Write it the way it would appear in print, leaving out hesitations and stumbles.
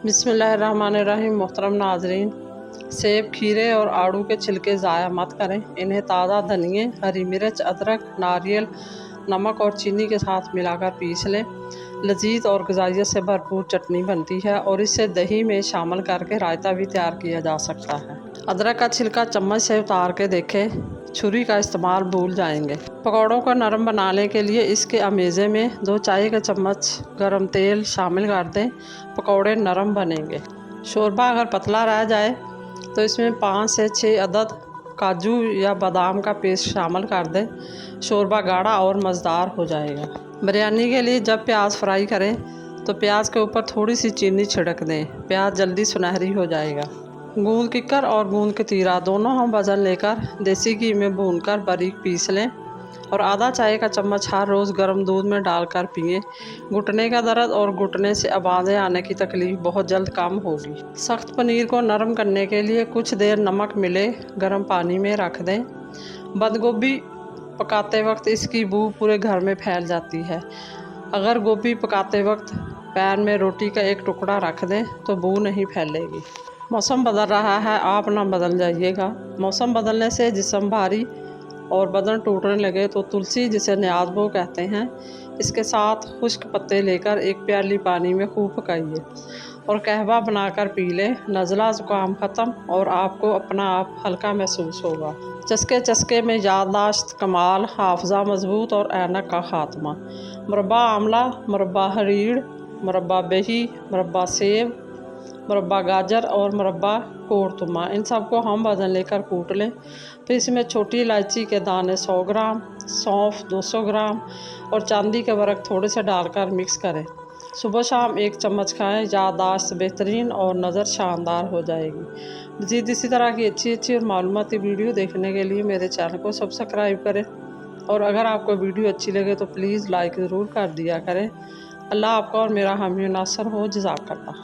बिस्मिल्लाहिर्रहमानिर्रहीम। मोहतरम नाजरीन, सेब, खीरे और आड़ू के छिलके ज़ाया मत करें। इन्हें ताज़ा धनिए, हरी मिर्च, अदरक, नारियल, नमक और चीनी के साथ मिलाकर पीस लें। लजीज और ग़िज़ाइयत से भरपूर चटनी बनती है और इसे दही में शामिल करके रायता भी तैयार किया जा सकता है। अदरक का छिलका चम्मच से उतार के देखें, छुरी का इस्तेमाल भूल जाएंगे। पकौड़ों को नरम बनाने के लिए इसके अमेज़े में 2 चाय का चम्मच गरम तेल शामिल कर दें। पकौड़े नरम बनेंगे। शोरबा अगर पतला रह जाए तो इसमें 5 से 6 अदद काजू या बादाम का पेस्ट शामिल कर दें। शोरबा गाढ़ा और मज़ेदार हो जाएगा। बिरयानी के लिए जब प्याज फ्राई करें तो प्याज के ऊपर थोड़ी सी चीनी छिड़क दें। प्याज जल्दी सुनहरी हो जाएगा। गूंद किकर और गूंद कतीरा दोनों हम वज़न लेकर देसी घी में भूनकर बारीक पीस लें और आधा चाय का चम्मच हर रोज़ गर्म दूध में डालकर पिएं। घुटने का दर्द और घुटने से आवाज़ें आने की तकलीफ़ बहुत जल्द कम होगी। सख्त पनीर को नरम करने के लिए कुछ देर नमक मिले गर्म पानी में रख दें। बंद गोभी पकाते वक्त इसकी बू पूरे घर में फैल जाती है। अगर गोभी पकाते वक्त पैन में रोटी का एक टुकड़ा रख दें तो बू नहीं फैलेगी। मौसम बदल रहा है, आप ना बदल जाइएगा। मौसम बदलने से जिस्म भारी और बदन टूटने लगे तो तुलसी, जिसे न्याज़बो कहते हैं, इसके साथ खुश्क पत्ते लेकर एक प्याली पानी में खूब पकाइए और कहवा बनाकर पी लें। नज़ला ज़ुकाम ख़त्म और आपको अपना आप हल्का महसूस होगा। चस्के चस्के में याददाश्त कमाल, हाफजा मजबूत और ऐनक का खात्मा। मुरब्बा आमला, मुरब्बा हरीड़, मुरब्बा बेही, मुरब्बा सेब, मुरब्बा गाजर और मुरब्बा कोरतुमा, इन सबको हम वज़न लेकर कूट लें। फिर इसमें छोटी इलायची के दाने 100 ग्राम, सौंफ 200 ग्राम और चांदी के वर्क थोड़े से डालकर मिक्स करें। सुबह शाम 1 चम्मच खाएं। याददाश्त बेहतरीन और नज़र शानदार हो जाएगी। मज़ीद इसी तरह की अच्छी और मालूमाती वीडियो देखने के लिए मेरे चैनल को सब्सक्राइब करें और अगर आपको वीडियो अच्छी लगे तो प्लीज़ लाइक ज़रूर कर दिया करें। अल्लाह आपका और मेरा हामी नासर हो। जज़ाकल्लाह।